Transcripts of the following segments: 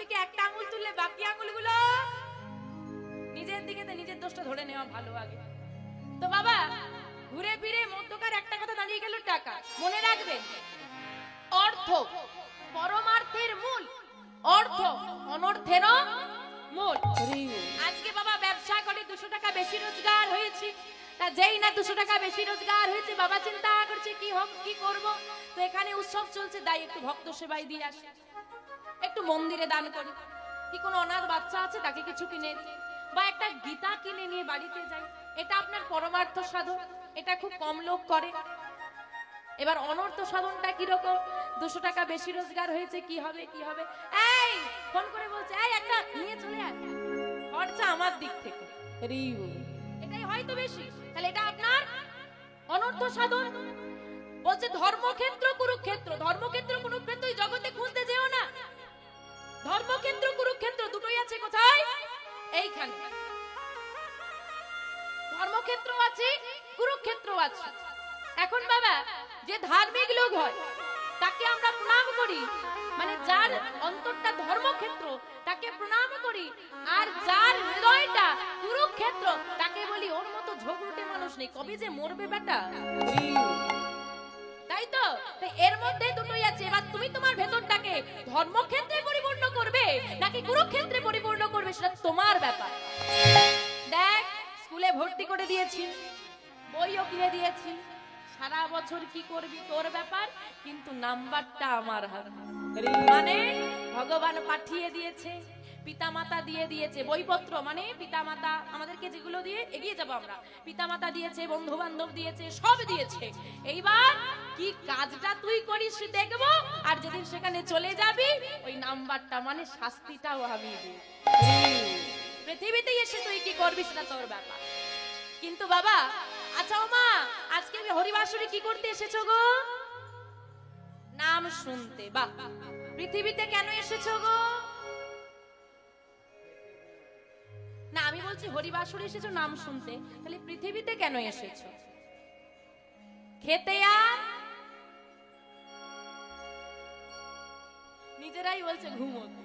থেকে একটা আঙুল তুললে বাকি আঙুলগুলো নিজের দিকে, নিজের দোষটা ধরে নেওয়া ভালো আগে। তো বাবা ঘুরে ফিরে মধ্যকার একটা কথা দাঁড়িয়ে গেল, টাকা। মনে রাখবেন, অর্থ পরমার্থের মূল, অর্থ অনর্থেরও মূল। আজকে বাবা ব্যবসা করে 200 টাকা বেশি রোজগার হয়েছে, তা যেই না 200 টাকা বেশি রোজগার হয়েছে বাবা চিন্তা করছে কি হোক কি করব। তো এখানে উৎসব চলছে, তাই একটু ভক্ত সেবায় দিয়ে আসি, একটু মন্দিরে দান করি, কি কোনো অনাথ বাচ্চা আছে তাকে কিছু কিনে দিই, বা একটা গীতা কিনে নিয়ে বাড়িতে যাই। এটা আপনার পরমার্থ সাধন, এটা খুব কম লোক করে। এবার অনর্থ সাধনটা কি রকম? 200 টাকা বেশি রোজগার হয়েছে, কি হবে কি হবে, এই ফোন করে বলছে এই একটা নিয়ে চলে আয়, খরচা আমার দিক থেকে, এটাই হয়তো বেশি। তাহলে এটা আপনার অনর্থ সাধন। বলছে ধর্মক্ষেত্র কুরুক্ষেত্র, ধর্মক্ষেত্র কুরুক্ষেত্র এই জগতে খুঁজতে যেও না। ধর্মক্ষেত্র কুরুক্ষেত্র দুটোই আছে কোথায়? এইখানে। ধর্মক্ষেত্র আছে, কুরুক্ষেত্র আছে। এখন বাবা যে ধার্মিক লোক হয় তাকে আমরা প্রণাম করি, মানে যার অন্তরটা ধর্মক্ষেত্র তাকে প্রণাম করি, আর যার হৃদয়টা কুরুক্ষেত্র তাকে বলি ওর মতো ঝগড়ুটে মানুষ নেই, কবে যে মরবে বেটা। তাই তো এর মধ্যে দুটোই আছে। এবার তুমি তোমার ভেতরটাকে ধর্মক্ষেত্রে পরিপূর্ণ করবে নাকি কুরুক্ষেত্রে পরিপূর্ণ করবে সেটা তোমার ব্যাপার। দেখ স্কুলে ভর্তি করে দিয়েছি, বইও কিনে দিয়েছি, সারা বছর কি করবি তোর ব্যাপার, কিন্তু নাম্বারটা আমার হাতে। মানে ভগবান পাঠিয়ে দিয়েছে, পিতামাতা দিয়ে দিয়েছে, বইপত্র মানে পিতামাতা আমাদেরকে যেগুলো দিয়ে এগিয়ে যাব আমরা, পিতামাতা দিয়েছে, বন্ধু বান্ধব দিয়েছে, সব দিয়েছে। এইবার কি কাজটা তুই করিস দেখবো, আর যেদিন সেখানে চলে যাবি ওই নাম্বারটা মানে শাস্তিটাও আমি দিই। পৃথিবীতে এসে তুই কি করবি সেটা তোর ব্যাপার। কিন্তু বাবা আচ্ছা ও মা, আজকে হরিবাসরে কি করতে এসেছো গো? নাম শুনতে। বাহ, পৃথিবীতে কেন এসেছো গো? না আমি বলছি হরিবাসরে এসেছো নাম শুনতে, তাহলে পৃথিবীতে কেন এসেছো? খেতে আর নিজেরাই বলছে ঘুমোতে।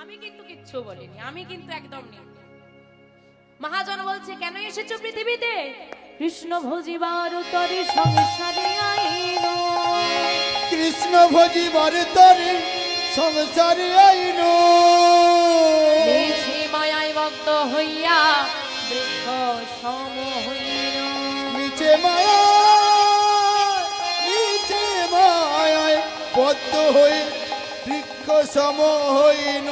আমি কিন্তু কিচ্ছু বলিনি, আমি কিন্তু একদম নেই। মহাজন বলছে কেন এসেছো পৃথিবীতে? কৃষ্ণ ভজিবার তরে সংসারে আইনো, কৃষ্ণ ভজিবার তরে সংসারে আইনো, মিছে মায়ায় বদ্ধ হইয়া বৃক্ষ সম হইল, মিছে মায়ায় বদ্ধ হয়ে বৃক্ষ সম হইন।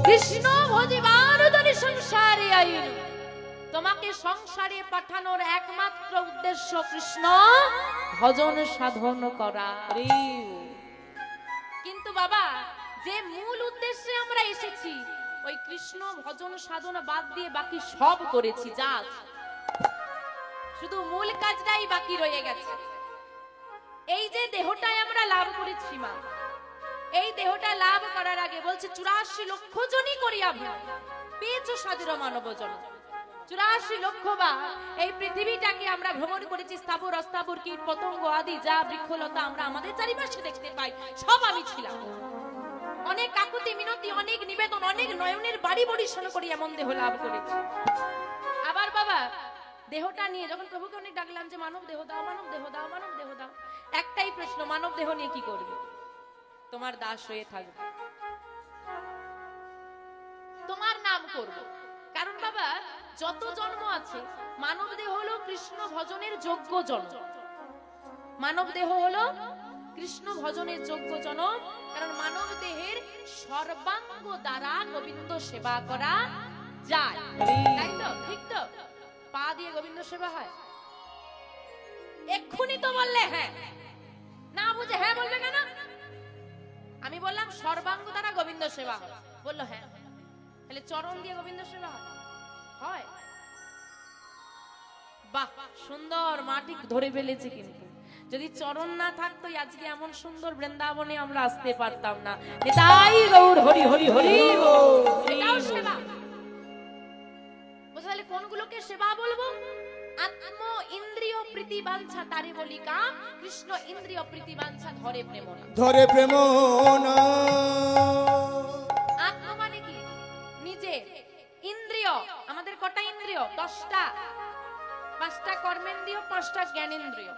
কৃষ্ণ ভজিবার তরে সংসারে আইনো, তোমাকে সংসারে পাঠানোর একমাত্র উদ্দেশ্য কৃষ্ণ ভজন সাধন করা। কিন্তু বাবা যে মূল উদ্দেশ্যে আমরা এসেছি ওই কৃষ্ণ ভজন সাধন বাদ দিয়ে বাকি সব করেছি, যা শুধু মূল কাজটাই বাকি রয়ে গেছে। এই যে দেহটাই আমরা লাভ করেছি মা, এই দেহটা লাভ করার আগে বলছে 84 লক্ষ জনই করিয়া পেয়েছ স্বাধীন মানব জন্ম। 84 লক্ষ বা এই পৃথিবীটাকে আমরা ভ্রমণ করেছি, স্থাবর অস্থাবর কীট পতঙ্গ আদি যা বৃক্ষলতা আমরা আমাদের চারিপাশে দেখতে পাই সব আমি ছিলাম। অনেক কাকুতি মিনতি, অনেক নিবেদন, অনেক নয়নের বাড়ি বরিশন করি এমন দেহ লাভ করেছি। আবার বাবা দেহটা নিয়ে যখন প্রভুকে অনেক ডাকলাম যে মানব দেহ দাও, মানব দেহ দাও, মানব দেহ দাও, একটাই প্রশ্ন, মানব দেহ নিয়ে কি করবে? তোমার দাস হয়ে থাকবে, তোমার নাম করব। কারণ বাবা যত জন্ম আছে মানব দেহ হলো কৃষ্ণ ভজনের যোগ্য জন্ম, মানব দেহ হলো কৃষ্ণ ভজনের যোগ্য জন্ম। কারণ মানব দেহের সর্বাঙ্গ দ্বারা গোবিন্দ সেবা করা যায়, তাই তো? ঠিক তো? পা দিয়ে গোবিন্দ সেবা হয়? এক্ষুনি তো বললে হ্যাঁ, না বুঝে হ্যাঁ বলবে কেন? আমি বললাম সর্বাঙ্গ দ্বারা গোবিন্দ সেবা হয়, বললো হ্যাঁ। তাহলে চরণ দিয়ে গোবিন্দ সেবা হয়? বাহ সুন্দর, মাটি ধরে ফেলেছে। কিন্তু যদি চরণ না থাকতো আজকে এমন সুন্দর বৃন্দাবনে আমরা আসতে পারতাম না। নিতাই গৌর হরি হরি হরি বল। এটাও সেবা। তাহলে কোনগুলোকে সেবা বলবো? আত্ম ইন্দ্রিয় প্রীতি বাঞ্ছা তারে বলি কাম, কৃষ্ণ ইন্দ্রিয় প্রীতি বাঞ্ছা ধরে প্রেম না, ধরে প্রেম না। 5টা জ্ঞানেন্দ্রিয়।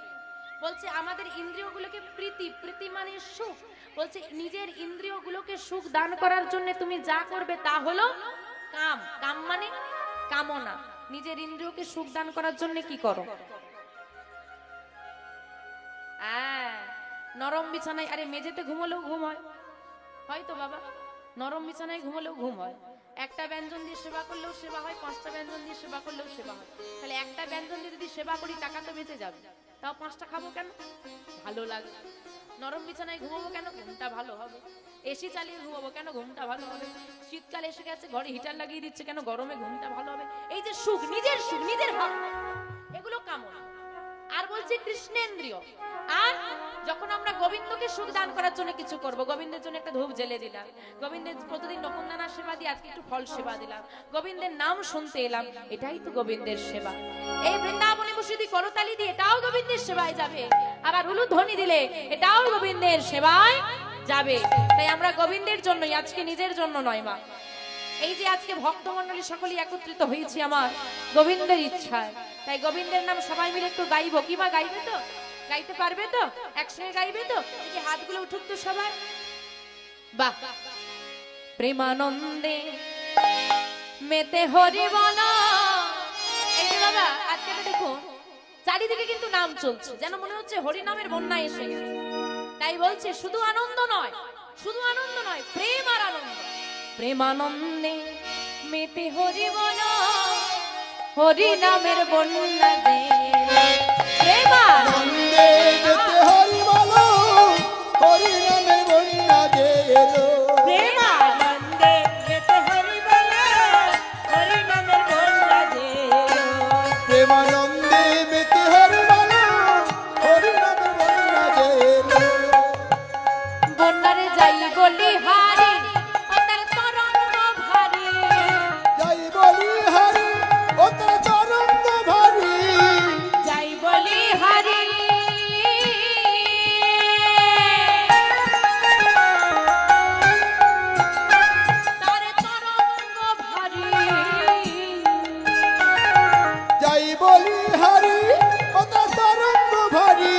বলছে আমাদের ইন্দ্রিয়গুলোকে প্রীতি, প্রীতি মানে সুখ। বলছে নিজের ইন্দ্রিয়গুলোকে সুখ দান করার জন্য তুমি যা করবে তা হলো কাম। কাম মানে কামনা। নিজের ইন্দ্রিয়কে সুখ দান করার জন্য কি করো? নরম বিছানায়, আরে মেঝেতে ঘুমলেও ঘুম হয়, হয়তো বাবা, নরম বিছানায় ঘুমলেও ঘুম হয়। একটা ব্যঞ্জন দিয়ে সেবা করলেও সেবা হয়, 5টা ব্যঞ্জন দিয়ে সেবা করলেও সেবা হয়। তাহলে একটা ব্যঞ্জন দিয়ে যদি সেবা করি টাকা তো বেঁচে যাবে, তাও 5টা খাবো কেন? ভালো লাগে। নরম বিছানায় ঘুমাবো কেন? ঘুমটা ভালো হবে। এসি চালিয়ে ঘুমাবো কেন? ঘুমটা ভালো হবে। শীতকাল এসে গেছে, ঘরে হিটার লাগিয়ে দিচ্ছে কেন? গরমে ঘুমটা ভালো হবে। এই যে সুখ, নিজের সুখ, নিজের ভাব, এগুলো কামনা। আর বলছে কৃষ্ণেন্দ্রিয়। আর যখন আমরা গোবিন্দকে সুখ দান করার জন্য কিছু করব, গোবিন্দের জন্য একটা ধূপ জ্বেলে দিলাম, গোবিন্দের প্রতিদিন নকুন্দানা সেবা দিয়ে আজকে একটু ফল সেবা দিলাম, গোবিন্দের নাম শুনতে এলাম, এটাই তো গোবিন্দের সেবা। এই বৃন্দাবনে বসে যদি করতালি দিয়ে এটাও গোবিন্দের সেবায় যাবে, আবার উলুধ্বনি দিলে এটাও গোবিন্দের সেবায় যাবে। তাই আমরা গোবিন্দের জন্যই, আজকে নিজের জন্য নয় মা। এই যে আজকে ভক্তমণ্ডলী সকলেই একত্রিত হয়েছি আমার গোবিন্দের ইচ্ছায়, তাই গোবিন্দের নাম সবাই মিলে একটু গাইবো। কি মা, গাইবে তো? গাইতে পারবে তো? একসঙ্গে গাইবে তো? এই যে হাতগুলো উঠুক তো সবাই। বাহ। প্রেমানন্দে মেতে হরি বলা। এই যে বাবা আজকে দেখুন চারিদিকে কিন্তু নাম চলছে, যেন মনে হচ্ছে হরি নামের বন্যা এসে গেছে। তাই বলছে শুধু আনন্দ নয়, শুধু আনন্দ নয়, প্রেম আর আনন্দ। প্রেমানন্দে মেতে হরি বলা, হরি নামের বন্যা দে। প্রেমানন্দে মেতে হরি বলো, হরি নামের বন্যা দে এলো। প্রেমানন্দে মেতে হরি বলো, হরি নামের বন্যা দে এলো। প্রেমানন্দে মেতে হরি বলো, হরি নামের বন্যা দে এলো। বন্যারে যাই বলি হারি, ও তার তরঙ্গ ভারী। যাই বলি হরি, ও তার তরঙ্গ ভারী। যাই বলি হারি, তার তরঙ্গ ভারী। যাই বলি হরি, ও তার তরঙ্গ ভারী।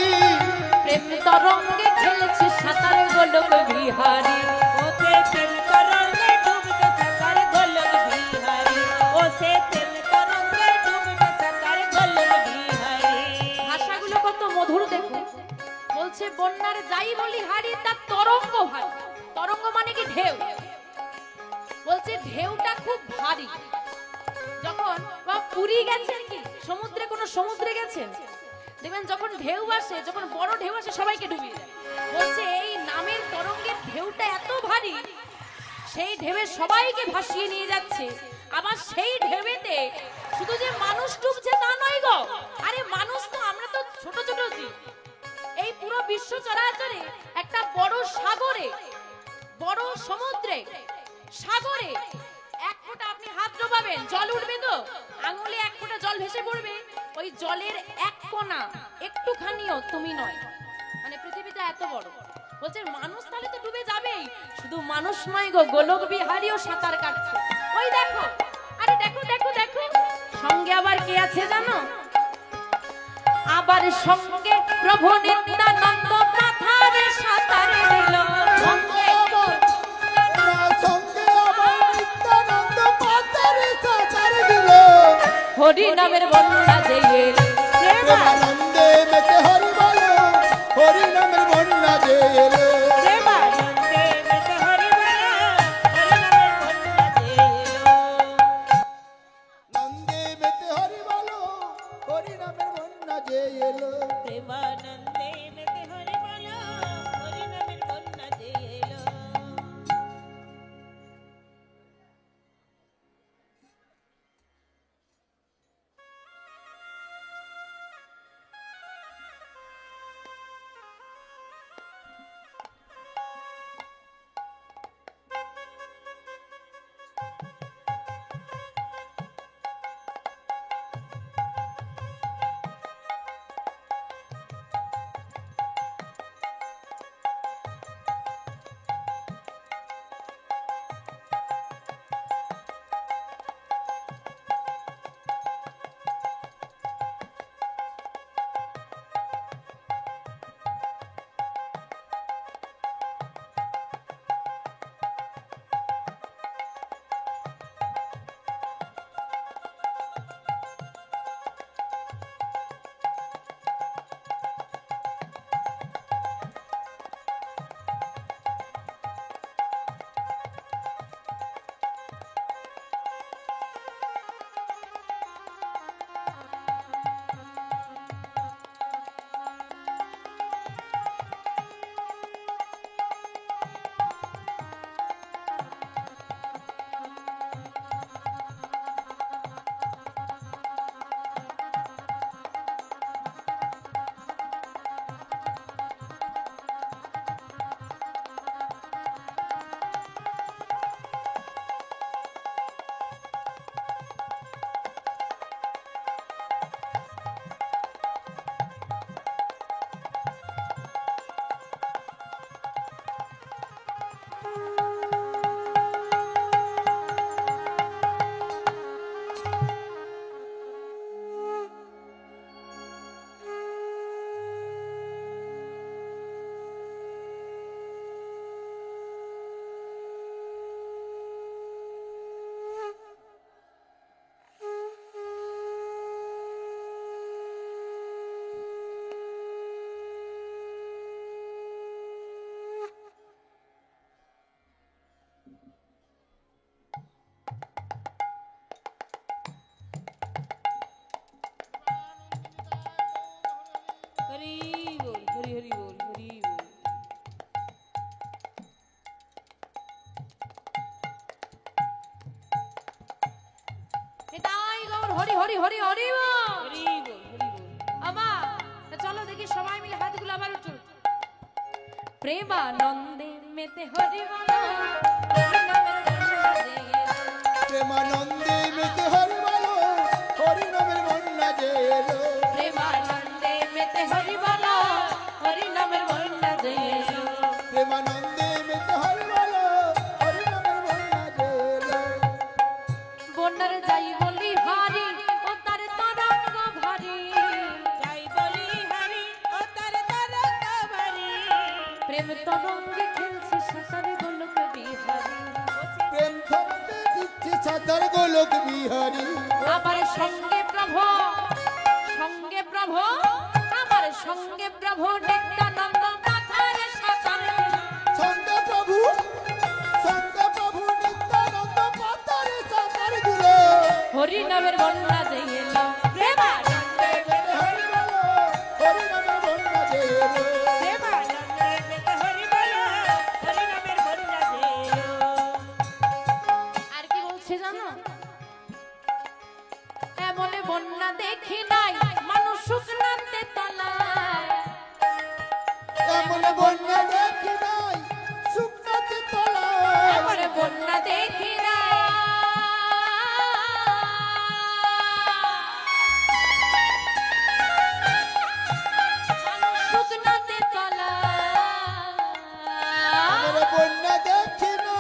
প্রেম তরঙ্গে খেলছে সাঁতার গোলক বিহারী। ওতে তেল তরঙ্গে ডুবতে থাকার গোলক বিহারী, ওতে তেল তরঙ্গে ডুবতে থাকার গোলক বিহারী। ভাষাগুলো কত মধুর দেখুন। বলছে বন্যার যাই বলি হারি, তার তরঙ্গ ভারী। তরঙ্গ মানে কি? ঢেউ। বলছে ঢেউটা খুব ভারী। যখন পুরী গেছেন কি সমুদ্রে, কোন সমুদ্রে গেছেন, দেখবেন যখন ঢেউ আসে, যখন বড় ঢেউ আসে সবাইকে ডুবিয়ে দেয়। বলছে এই নামের তরঙ্গের ঢেউটা এত ভারী, সেই ঢেউয়ে সবাইকে ভাসিয়ে নিয়ে যাচ্ছে। আবার সেই ঢেউতে শুধু যে মানুষ ডুবছে তা নয় গো, আরে মানুষ তো, আমরা তো ছোট ছোট জীব। এই পুরো বিশ্ব চরাচরে একটা বড় সাগরে, বড় সমুদ্রে, সাগরে এক ফোঁটা আপনি হাত ডোবাবেন, জল উঠবে তো, আঙুলে এক ফোঁটা জল ভেসে পড়বে, ওই জলের এক কোণা একটুখানিও তুমি নয়। মানে পৃথিবীটা এত বড়। বলছে মানুষ তাহলে তো ডুবে যাবেই, শুধু মানুষ নয় গো, গোলক বিহারীও সাঁতার কাটছে। ওই দেখো, আরে দেখো দেখো দেখো, সঙ্গে আবার কে আছে জানো? আবার সঙ্গে প্রভু নিত্যানন্দ মাথারে সাঁতার দিল। সঙ্গে আবার, সঙ্গে আবার নিত্যানন্দ পাতারে সাঁতার দিল। হরি নামের বন্যা দিয়ে প্রেমানন্দে মেতে হরি বলো, হরি নামের বন্যা দে এলো। প্রেমানন্দে মেতে হরি বলো, হরি নামের বন্যা দে এলো। নন্দে মেতে হরি বলো, হরি নামের বন্যা দে এলো। প্রেমানন্দে মেতে হরি বলো, হরি নামের বন্যা দে এলো। হরি হরি হরি হরি বল। হরি বল, হরি বল। আমার চলো দেখি সবাই মিলে হাতগুলো আবার উঁচু। প্রেমানন্দে মেতে হরি বল, হরি নামের বন্যা জেগে এলো। প্রেমানন্দে মেতে হরি বলো, হরি নামের বন্যা যে এলো। প্রেমানন্দে মেতে হরি বল, হরি নামের বন্যা জেগে এলো। প্রেমানন্দে মেতে হরি বলো, হরি নামের বন্যা যে এলো। বন্যার যাই বলি হারি, ও তার তরঙ্গ ভারী। যাই বলি হরি, ও তার তরঙ্গ ভারী। প্রেম তরঙ্গে খেলছে সাঁতার গোলক বিহারী। প্রেম ধরতে দিচ্ছে সাঁতার গোলক বিহারী। আমার সঙ্গে প্রভু, সঙ্গে প্রভু, আমার সঙ্গে প্রভু নিত্যানন্দ মাথায় সাঁতার। সঙ্গে প্রভু, সঙ্গে প্রভু নিত্যানন্দ পাতারে সাঁতার দিলে। হরি নামের বন্যা যে এলো। প্রেমানন্দে মেতে হরি বলো, হরি নামের বন্যা যে এলো। প্রেমানন্দে মেতে হরি বল, হরি নামের বন্যা যে এলো। আর কি বলছে জানো? এমন বন্যা দেখি নাই মানুষ শুকনাতে তলায়। এমন বন্যা দেখি নাই শুকনাতে তলায়। এমন বন্যা দেখি নাই মানুষ শুকনাতে তলায়। এমন বন্যা দেখি না।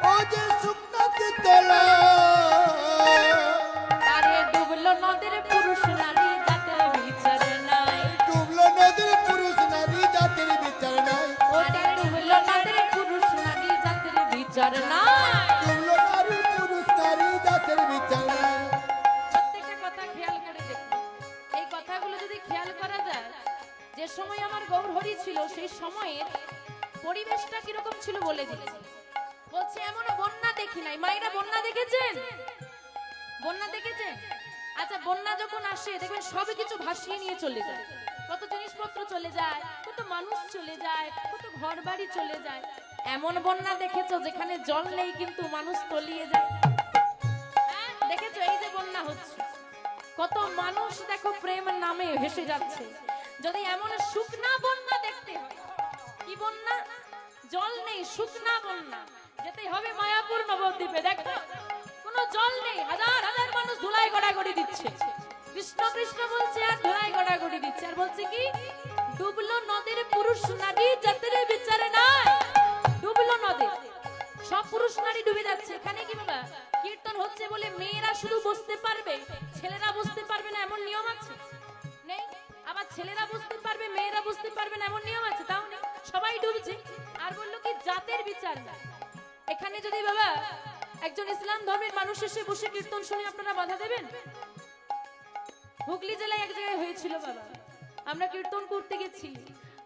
ও যে শুকনাতে তলায়। আরে ডুবলো নদীর পুরুষ নারী জাতের বিচার নাই। ডুবলো নদীর পুরুষ নারী জাতির বিচার নাই। আরে ডুবলো নদীর পুরুষ নারী জাতের বিচার নাই। ডুবলো নারী পুরুষ নারী জাতির বিচার নাই। প্রত্যেকটা কথা খেয়াল করে দেখুন। এই কথাগুলো যদি খেয়াল করা যায়, যে সময় আমার গৌরহরি ছিল সেই সময়ের পরিবেশটা কিরকম ছিল বলে দিচ্ছি। বলছে এমন বন্যা দেখি নাই। মায়েরা বন্যা দেখেছেন? বন্যা দেখেছেন? আচ্ছা, বন্যা যখন আসে দেখবেন সব কিছু ভাসিয়ে নিয়ে চলে যায়। কত জিনিসপত্র চলে যায়, কত মানুষ চলে যায়, কত ঘর বাড়ি চলে যায়। এমন বন্যা দেখেছো যেখানে জল নেই কিন্তু মানুষ তলিয়ে যায়? হ্যাঁ, দেখেছো? এই যে বন্যা হচ্ছে, কত মানুষ দেখো প্রেম নামে ভেসে যাচ্ছে। যদি এমন শুকনা বন্যা দেখতে হয়, কি বন্যা? জল নেই, শুকনা বন্যা, যেতে হবে মায়াপুর নবদ্বীপে। দেখো কোনো জল নেই, হাজার হাজার মানুষ ধুলাই গড়াগড়ি দিচ্ছে, কৃষ্ণ কৃষ্ণ বলছে আর ধুলাই গড়াগড়ি দিচ্ছে। আর বলছে কি? ডুবলো নদীর পুরুষ নারী জাতের বিচারে নাই। ডুবলো নদী, সব পুরুষ নারী ডুবে যাচ্ছে। এখানে কি বাবা কীর্তন হচ্ছে বলে মেয়েরা শুধু বসতে পারবে, ছেলেরা বসতে পারবে না এমন নিয়ম আছে? নেই। আবার ছেলেরা বুঝতে পারবে, মেয়েরা বুঝতে পারবে না এমন নিয়ম আছে? তাও নেই, সবাই ডুবছে। আর বললো কি জাতের বিচার নাই। এখানে যদি বাবা একজন ইসলাম ধর্মের মানুষ এসে বসে কীর্তন শুনে আপনারা বাধা দেবেন? হুগলি জেলায় এক জায়গায় হয়েছিল বাবা, আমরা কীর্তন করতে গেছি,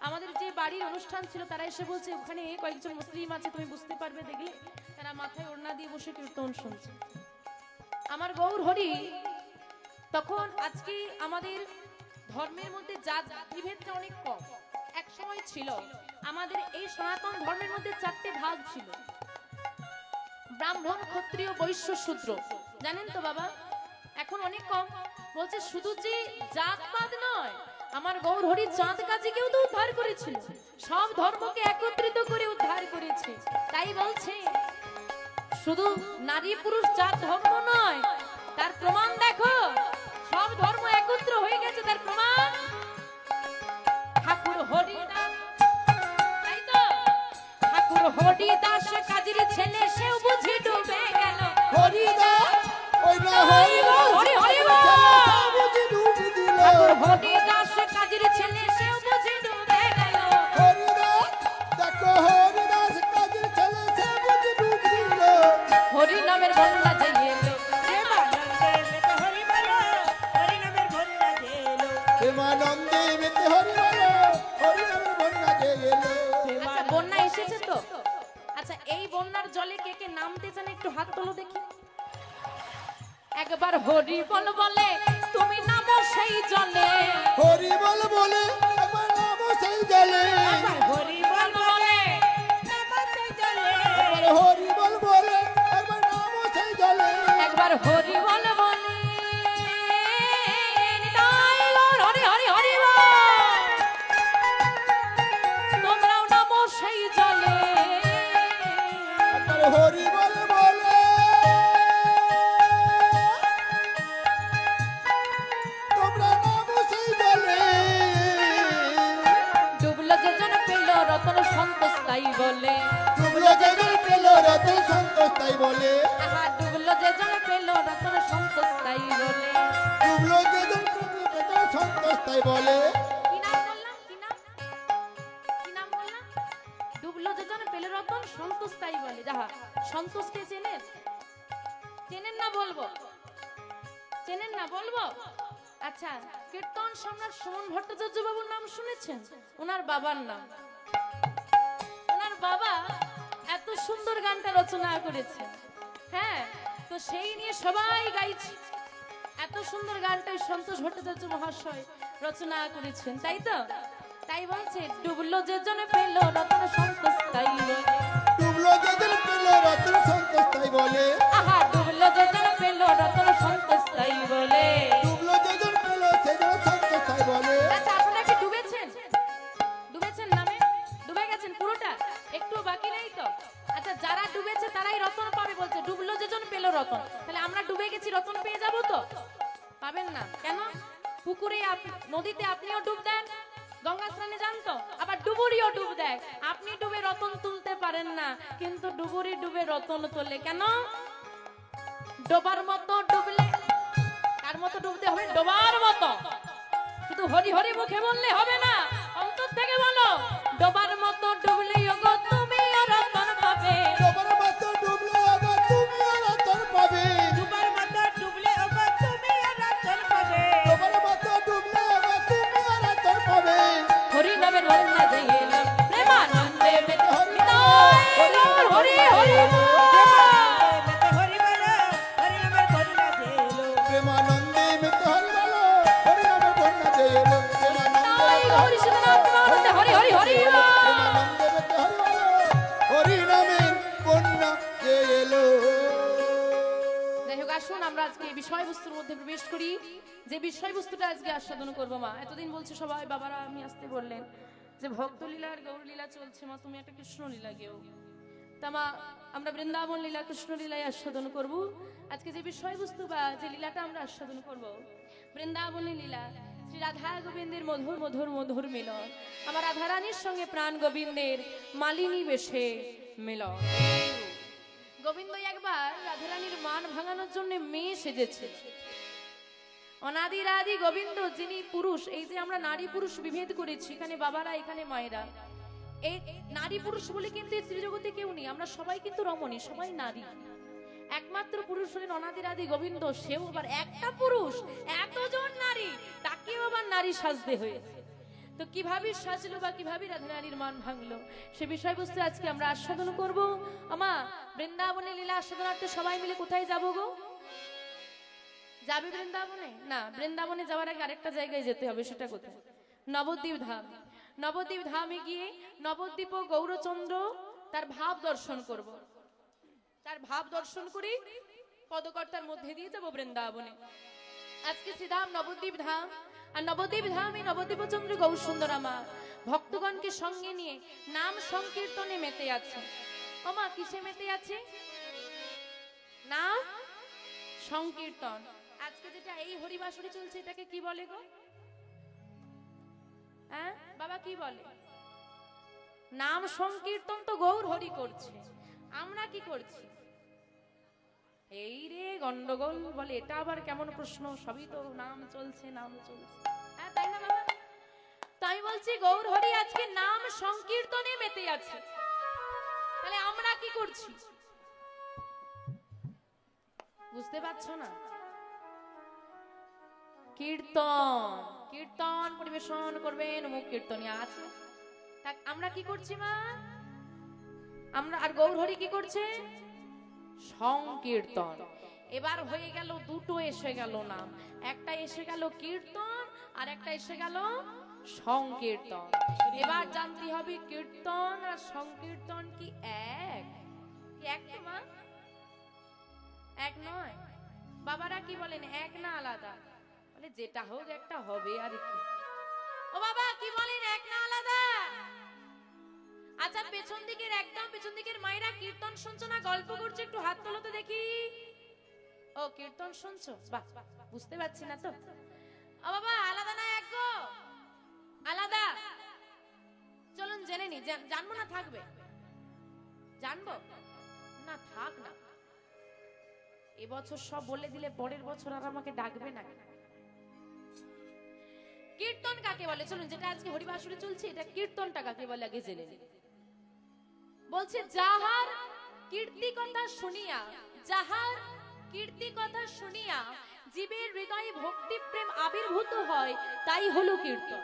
আমাদের যে বাড়ির অনুষ্ঠান ছিল তারা এসে বলছে ওখানে কয়েকজন মুসলিম আছে, তুমি বুঝতে পারবে দেখলে। তারা মাথায় ওড়না দিয়ে বসে কীর্তন শুনছে। আমার গৌর হরি তখন, আজকে আমাদের ধর্মের মধ্যে জাত বিভেদটা অনেক কম। এক সময় ছিল আমাদের এই সনাতন ধর্মের মধ্যে 4টে ভাগ ছিল, ব্রাহ্মণ, ক্ষত্রিয়, বৈশ্য, শূদ্র। জানেন তো বাবা? এখন অনেক কম। বলছে শুধু যে জাতপাত নয়, আমার গৌর হরি চাঁদ কাজীকেও তো উদ্ধার করেছিল, সব ধর্মকে একত্রিত করে উদ্ধার করেছে। তাই বলছে শুধু নারী পুরুষ জাত ধর্ম নয়, তার প্রমাণ দেখো, সব ধর্ম একত্র হয়ে গেছে। তার প্রমাণ ঠাকুর হরিদাস, তাই তো? ঠাকুর হরিদাস কাজীর ছেলে, সেও বুঝি ডুবে গেল। হরিদাস, ওই না হরি হরি বল। বুঝি ডুবে দিল। ঠাকুর হরিদাস কাজীর ছেলে, সেও বুঝি ডুবে গেল। হরিদাস, দেখো হরিদাস কাজের ছেলে, সে বুঝি ডুবে দিল। হরি নামের বন্যা যে এলো। প্রেমানন্দে মেতে হরি বল, হরি নামের বন্যা যে এলো। প্রেমানন্দে মেতে হরি বলো, হরি নামের বন্যা যে এলো। আচ্ছা, বন্যা এসেছে তো? আচ্ছা, এই বন্যার জলে কে কে নামতে চান একটু হাত তোলো দেখি। একবার হরি বল বলে তুমি নামো সেই জলে। হরি বল বলে একবার নামো সেই জলে। একবার হরি বল বলে নামো সেই জলে। একবার বলে কি নাম বললাম? কি নাম? কি নাম বললাম? ডুবলো যেজন পেল রতন, সন্তোষ তাই বলে। যাহা সন্তোষকে চেনেন? চেনেন না বলবো? চেনেন না বলবো? আচ্ছা, কীর্তন সম্রাট সুমন ভট্টাচার্য বাবুর নাম শুনেছেন? ওনার বাবার নাম। ওনার বাবা এত সুন্দর গানটা রচনা করেছে, হ্যাঁ, তো সেই নিয়ে সবাই গাইছে। এত সুন্দর গানটা ওই সন্তোষ ভট্টাচার্য মহাশয় রচনা করেছেন, তাই তো? তাই বলছে, ডুবলো যে জনে পেল রতন সন্তোষ তাই বলে। ডুবলো যেদিন পেল রতন সন্তোষ তাই বলে আহা, ডুবলো যে জনে পেল রতন সন্তোষ তাই বলে। ডুবলো যেদিন পেল সেদিন সন্তোষ তাই বলে। আচ্ছা, আপনারা কি ডুবেছেন? ডুবেছেন নামে? ডুবে গেছেন পুরোটা? একটু বাকি নেই তো? আচ্ছা, যারা ডুবেছে তারাই রতন পাবে বলছে। ডুবলো যে জন পেল রতন, তাহলে আমরা ডুবে গেছি, রতন পেয়ে যাব তো? পাবেন না কেন? পুকুরে নদীতে আপনিও ডুব দেন, গঙ্গা স্নানে যান তো, আবার ডুবুরিও ডুব দেয়। আপনি ডুবে রতন তুলতে পারেন না, কিন্তু ডুবুরি ডুবে রতন তোলে। কেন? ডোবার মতো ডুবলে, কার মতো ডুবতে হবে? ডোবার মতো। শুধু হরি হরি মুখে বললে হবে না, অন্তর থেকে বলো, ডোবার মতো ডুবলে ওগো তুমি রতন পাবে। ডোবার মতো ডুবলে আবার তুমি রতন পাবে। ডুবার মতো ডুবলে ওগো তুমি রতন পাবে। ডোবার মতো ডুবলে আবার তুমি রতন পাবে। হরি নামের বন্যা জেগেল প্রেমানন্দে মেতে হরি গৌর হরি হরি মেতে হরি বলো, হরি নামের বন্যা জেলো। প্রেমানন্দে মেতে হরি বলো, হরি নামের বন্যা যে এলো। তাই গৌরী সীতানাথ প্রেমানন্দে হরি হরি হরি প্রেমানন্দে মেতে হরি বলো, হরি নামের বন্যা যে এলো। যাই হোক, আসুন আমরা আজকে এই বিষয়বস্তুর মধ্যে প্রবেশ করি। যে বিষয়বস্তুটা আজকে আস্বাদন করবো। মা এতদিন বলছে সবাই, বাবারা আমি আসতে বললেন যে ভক্তলীলা আর গৌরলীলা চলছে, মা তুমি একটা কৃষ্ণলীলা গেও। তা মা, আমরা বৃন্দাবন লীলা কৃষ্ণলীলায় আস্বাদন করব। আজকে যে বিষয়বস্তু বা যে লীলাটা আমরা আস্বাদন করব, বৃন্দাবনের লীলা, শ্রী রাধা গোবিন্দের মধুর মধুর মধুর মিলন, আমার রাধারানীর সঙ্গে প্রাণ গোবিন্দের মালিনী বেশে মিলন। গোবিন্দ একবার রাধারানীর মান ভাঙানোর জন্য মেয়ে সেজেছে। অনাদির আদি গোবিন্দ যিনি পুরুষ, এই যে আমরা নারী পুরুষ বিভেদ করেছি, এখানে বাবারা এখানে মায়েরা, এই নারী পুরুষ বলে কিন্তু এই ত্রিজগতে কেউ নেই। আমরা সবাই কিন্তু রমণী, সবাই নারী। একমাত্র পুরুষ হলেন অনাদির আদি গোবিন্দ, সেও আবার একটা পুরুষ, এতজন নারী, তাকেও আবার নারী সাজতে হয়েছে। তো কিভাবে সাজলো বা কিভাবে রাধারানীর মান ভাঙলো, সে বিষয়বস্তু আজকে আমরা আস্বাদন করব। আমা, বৃন্দাবনে লীলা আস্বাদনার্থে সবাই মিলে কোথায় যাব গো? যাবে বৃন্দাবনে? না, বৃন্দাবনে যাওয়ার আগে আরেকটা জায়গায় যেতে হবে। সেটা কোথায়? নবদ্বীপ ধাম। নবদ্বীপ ধামে গিয়ে নবদ্বীপ ও গৌরচন্দ্র তার ভাব দর্শন করব। তার ভাব দর্শন করি পদকর্তার মধ্যে দিয়ে যাব বৃন্দাবনে। আজকে শ্রীধাম নবদ্বীপ ধাম, আর নবদ্বীপ ধামে নবদ্বীপ চন্দ্র গৌর সুন্দরামা ভক্তগণকে সঙ্গে নিয়ে নাম সংকীর্তনে মেতে আছে। ওমা, কিসে মেতে আছে? নাম সংকীর্তন। আজকে যেটা এই হরিবাসুরি চলছে, এটাকে কি বলে গো? হ্যাঁ বাবা, কি বলে? নাম সংকীর্তন তো গৌর হরি করছে, আমরা কি করছি? এই রে গন্ডগোল বলে, এটা আবার কেমন প্রশ্ন? সবই তো নাম চলছে, নাম চলছে, হ্যাঁ তাই না বাবা? তো আমি বলছি গৌর হরি আজকে নাম সংকীর্তনে মেতে আছে, তাহলে আমরা কি করছি? বুঝতে পারছো না? কীর্তন, কীর্তন পরিবেশন করবেন অমুক কীর্তনিয়া আছে। আমরা কি করছি মা? আমরা, আর গৌর হরি কি করছে? সংকীর্তন। এবার হয়ে গেল দুটো, এসে গেল নাম, একটা এসে গেল কীর্তন আর একটা এসে গেল সংকীর্তন। এবার জানতে হবে কীর্তন আর সংকীর্তন কি এক? কি এক না মা? এক নয়। বাবারা কি বলেন, এক না আলাদা? বলে যেটা হোক একটা হবে আর কি। ও বাবা কি বলেন, এক না আলাদা? আচ্ছা, পেছন দিকের, একদম পেছন দিকের মায়েরা কীর্তন শুনছো না গল্প করছো? একটু হাত তোলো তো দেখি। ও কীর্তন শুনছো, বাহ, বুঝতে পারছি না তো। ও বাবা, আলাদা না এক গো? আলাদা? চলুন জেনে নি। জানবো না থাকবে? জানবো না, থাক না। এবছর সব বলে দিলে পরের বছর আর আমাকে ডাকবে না। কীর্তন কাকে বলে? চলুন, যেটা আজকে হরিবাসরে চলছে, এটা কীর্তনটা কাকে বলে আগে জেনে নিন। বলছে যাহার কীর্তি কথা শুনিয়া, যাহার কীর্তি কথা শুনিয়া জীবের হৃদয়ে ভক্তি প্রেম আবির্ভূত হয়, তাই হলো কীর্তন।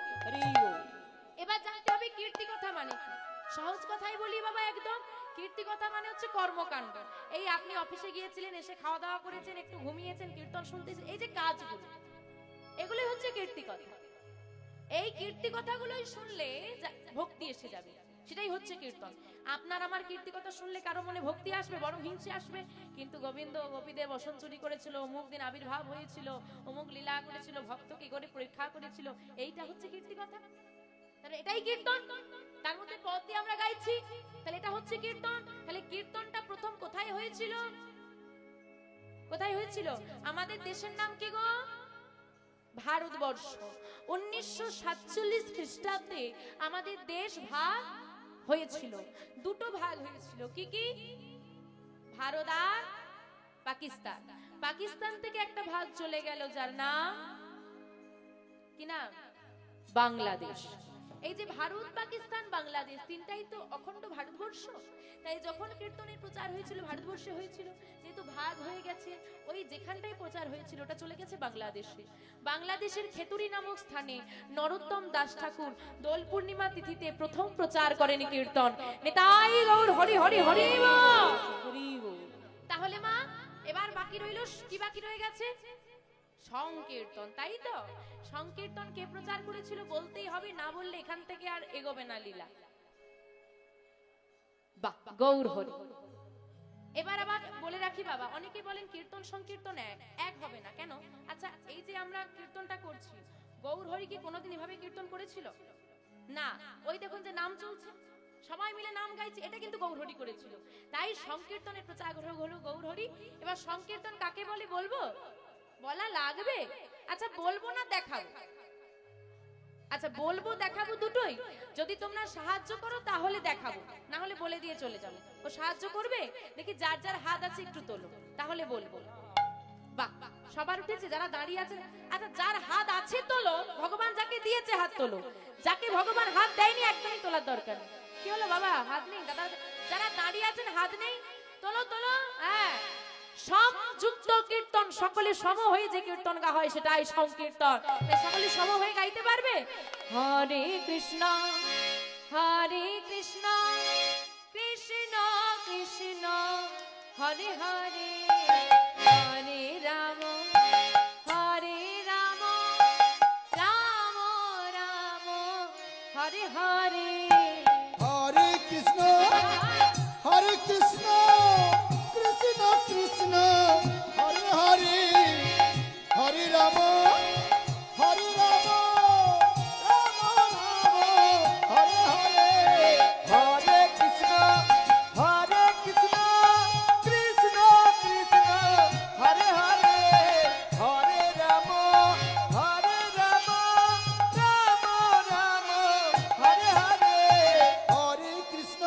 এবার জানতে হবে কীর্তি কথা মানে কি। সহজ কথাই বলি বাবা, একদম কীর্তি কথা মানে হচ্ছে কর্মকাণ্ড। এই আপনি অফিসে গিয়েছিলেন, এসে খাওয়া দাওয়া করেছেন, একটু ঘুমিয়েছেন, কীর্তন শুনতেছেন, এই যে কাজগুলো, এগুলোই হচ্ছে কীর্তি কথা। এই কীর্তি কথাগুলোই শুনলে ভক্তি এসে যাবে, সেটাই হচ্ছে কীর্তন। আপনার আমার কীর্তি কথা শুনলে কারো মনে ভক্তি আসবে? বরং হিংসে আসবে। কিন্তু গোবিন্দ গোপীদের বসন চুরি করেছিল, অমুক দিন আবির্ভাব হয়েছিল, অমুক লীলা করেছিল, ভক্ত কি করে পরীক্ষা করেছিল, এইটা হচ্ছে কীর্তি কথা। তাহলে এটাই কীর্তন। তার মধ্যে পদ দিয়ে আমরা গাইছি, তাহলে এটা হচ্ছে কীর্তন। তাহলে কীর্তনটা প্রথম কোথায় হয়েছিল? কোথায় হয়েছিল? আমাদের দেশের নাম কি গো? ভারতবর্ষ। 1947 খ্রিস্টাব্দে আমাদের দেশ ভাগ হয়েছিল, দুটো ভাগ হয়েছিল। কি কি? ভারত আর পাকিস্তান। পাকিস্তান থেকে একটা ভাগ চলে গেল, যার নাম কি নাম? বাংলাদেশ। এই যে ভারত, পাকিস্তান, বাংলাদেশ, তিনটাই তো অখণ্ড ভারতবর্ষ। তাই যখন কীর্তনের প্রচার হয়েছিল ভারতবর্ষে হয়েছিল, যেহেতু ভাগ হয়ে গেছে, ওই যেখানটাই প্রচার হয়েছিল ওটা চলে গেছে বাংলাদেশে। বাংলাদেশের খেতুরি নামক স্থানে নরোত্তম দাস ঠাকুর দোল পূর্ণিমা তিথিতে প্রথম প্রচার করেন কীর্তন। নিতাই গৌর হরি হরি হরি বল। তাহলে মা, এবার বাকি রইল কি? বাকি রয়ে গেছে সংকীর্তন, তাই তো? সংকীর্তন কে প্রচার করেছিল বলতেই হবে, না বললে এখান থেকে আর এগোবে না লীলা। বাহ, গৌর হরি। এবার আবার বলে রাখি বাবা, অনেকে বলেন কীর্তন সংকীর্তন এক হবে না কেন? আচ্ছা, এই যে আমরা কীর্তনটা করছি, গৌর হরি কি কোনোদিন এভাবে কীর্তন করেছিল? না। ওই দেখুন যে নাম চলছে, সবাই মিলে নাম গাইছে, এটা কিন্তু গৌর হরি করেছিল। তাই সংকীর্তনের প্রচার হলো গৌর হরি। এবার সংকীর্তন কাকে বলে বলবো? বলা লাগবে? আচ্ছা বলবো না দেখাবো? আচ্ছা বলবো দেখাবো দুটোই। যদি তোমরা সাহায্য করো তাহলে দেখাবো, না হলে বলে দিয়ে চলে যাবো। ও সাহায্য করবে? দেখি যার যার হাত আছে একটু তোলো, তাহলে বলবো। বাহ, সবার উঠেছে? যারা দাঁড়িয়ে আছেন, আচ্ছা যার হাত আছে তোলো, ভগবান যাকে দিয়েছে হাত তোলো। যাকে ভগবান হাত দেয়নি একদমই তোলার দরকার নেই। কি হলো বাবা, হাত নেই? দাদা যারা দাঁড়িয়ে আছেন হাত নেই, তোলো তোলো। হ্যাঁ, সমযুক্ত কীর্তন, সকলে সম হয়ে যে কীর্তন গা হয় সেটাই সংকীর্তন। সকলে সম হয়ে গাইতে পারবে? হরে কৃষ্ণ হরে কৃষ্ণ কৃষ্ণ কৃষ্ণ হরে হরে, হরে রাম হরে রাম রাম রাম হরে হরে। হরে কৃষ্ণ কৃষ্ণ কৃষ্ণ হরে হরে, হরে রাম হরে রাম রাম রাম হরে হরে। হরে কৃষ্ণ কৃষ্ণ কৃষ্ণ হরে হরে, হরে রাম রাম রাম হরে হরে। হরে কৃষ্ণ।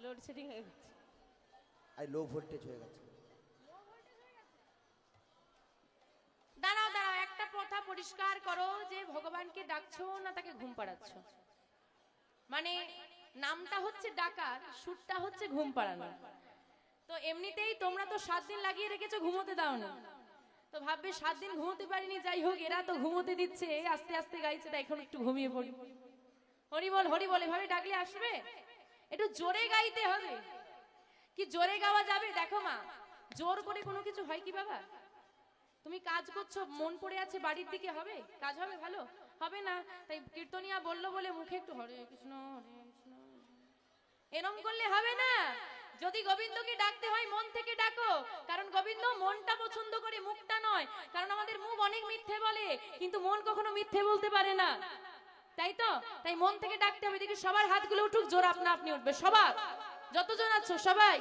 লোডশেডিং হয়ে গেছে, লো ভোল্টেজ হয়ে গেছে। দাঁড়াও দাঁড়াও, একটা কথা পরিষ্কার করো যে ভগবানকে ডাকছো না তাকে ঘুম পাড়াচ্ছ? মানে নামটা হচ্ছে ডাকা, সুরটা হচ্ছে ঘুম পাড়ানো। তো এমনিতেই তোমরা তো 7 দিন লাগিয়ে রেখেছো, ঘুমোতে দাও না। তো ভাববে 7 দিন ঘুমোতে পারিনি, যাই হোক এরা তো ঘুমোতে দিচ্ছে, আস্তে আস্তে গাইছে, তাই এখন একটু ঘুমিয়ে পড়ি। হরি বল হরি বল এভাবে ডাকলে আসবে? একটু জোরে গাইতে হবে। কি জোরে গাওয়া যাবে? দেখো মা, জোর করে কোনো কিছু হয় কি বাবা? তুমি কাজ করছো, মন পড়ে আছে বাড়ির দিকে, হবে? কাজ হবে? ভালো হবে না। তাই কীর্তনিয়া বললো বলে মুখে একটু হরে কৃষ্ণ এরম করলে হবে না। যদি গোবিন্দকে ডাকতে হয় মন থেকে ডাকো, কারণ গোবিন্দ মনটা পছন্দ করে, মুখটা নয়। কারণ আমাদের মুখ অনেক মিথ্যে বলে, কিন্তু মন কখনো মিথ্যে বলতে পারে না, তাই তো? তাই মন থেকে ডাকতে হবে। দেখি সবার হাতগুলো উঠুক, জোর আপনা আপনি উঠবে সবার, যতজন আছো সবাই।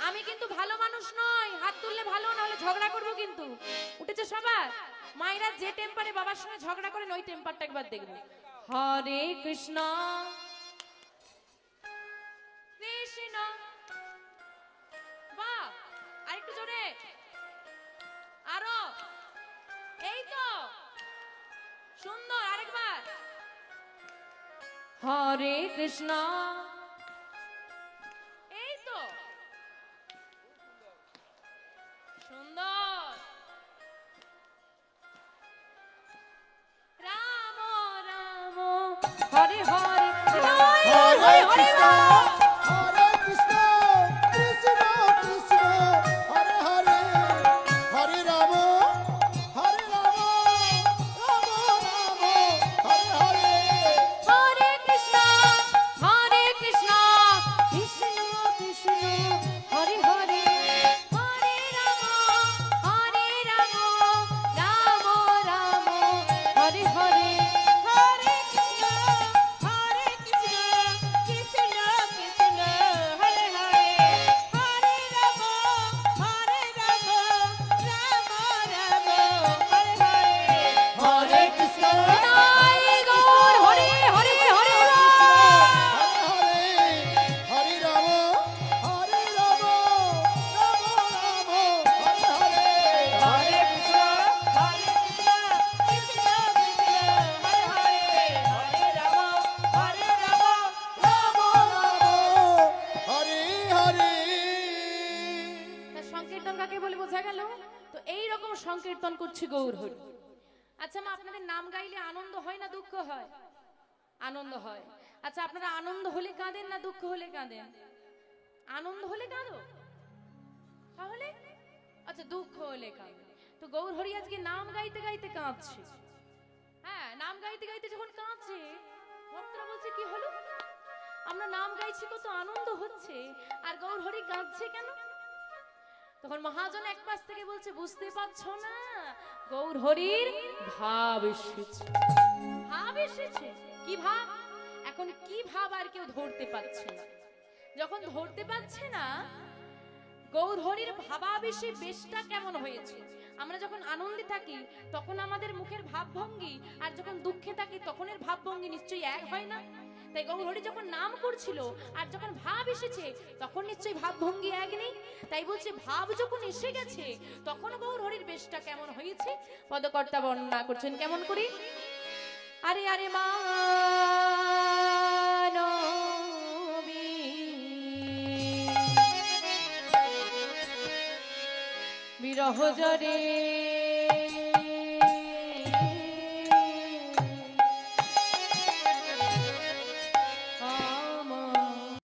আমি কিন্তু ভালো মানুষ নয়, হাত তুললে ভালো, না হলে ঝগড়া করবো কিন্তু। উঠেছে সবার? মায়েরা যে টেম্পারে বাবার সঙ্গে ঝগড়া করেন ওই টেম্পারটা একবার দেখবো। হরে কৃষ্ণ কৃষ্ণ, বাহ, আরেকটু জোরে। হরে কৃষ্ণ। এই তো সুন্দর। রাম রাম হরে হরে হরে কৃষ্ণ হরে কৃষ্ণ কৃষ্ণ কৃষ্ণ হরে হরে হরে রাম হরে রাম রাম রাম হরে হরে হরে কৃষ্ণ কৃষ্ণ কৃষ্ণ হরে হরে হরে রাম রাম রাম হরে হরে হরে কৃষ্ণ কৃষ্ণ কৃষ্ণ হরে হরে হরে রাম রাম রাম হরে হরে হরে কৃষ্ণ তাই গৌর হরে হরে হরে রাম। হরে হরে হরে রাম হরে রাম রাম রাম হরে হরে হরে কৃষ্ণ কৃষ্ণ কৃষ্ণ হরে হরে হরে রাম রাম রাম হরে হরে তার সংকীর্তন কাকে বলে বোঝা গেল? তো এই রকম সংকীর্তন করছি গৌর হরি। আচ্ছা মা, আপনাদের নাম গাইলে আনন্দ হয় না দুঃখ হয়? আনন্দ হয়। আচ্ছা আপনারা আনন্দ হলে কাঁদেন না দুঃখ হলে কাঁদেন? আনন্দ হলে কাঁদো, তাহলে আচ্ছা দুঃখ হলে কাঁদো। তো গৌর হরি আজকে নাম গাইতে গাইতে কাঁদছে। হ্যাঁ, নাম গাইতে গাইতে যখন কাঁদছে, ভক্তরা বলছে কি হলো? আমরা নাম গাইছি, কত আনন্দ হচ্ছে, আর গৌর হরি কাঁদছে কেন? তখন মহাজন এক পাশ থেকে বলছে, বুঝতে পারছো না, গৌর হরির ভাব এসেছে। ভাব এসেছে? কি ভাব? এখন কি ভাব আর কেউ ধরতে পারছে না। যখন ধরতে পারছে না গৌর হরির ভাবাবেশে বেশটা কেমন হয়েছে। আমরা যখন আনন্দে থাকি তখন আমাদের মুখের ভাবভঙ্গি, আর যখন দুঃখে থাকি তখনের ভাবভঙ্গি নিশ্চয়ই এক হয় না। তাই গৌর হরি যখন নাম করছিল আর যখন ভাব এসেছে তখন নিশ্চয়ই ভাবভঙ্গি এক নেই। তাই বলছে ভাব যখন এসে গেছে তখন গৌর হরির বেশটা কেমন হয়েছে। পদকর্তা বর্ণনা করছেন কেমন করে। আরে আরে মানবী বিরহ জরে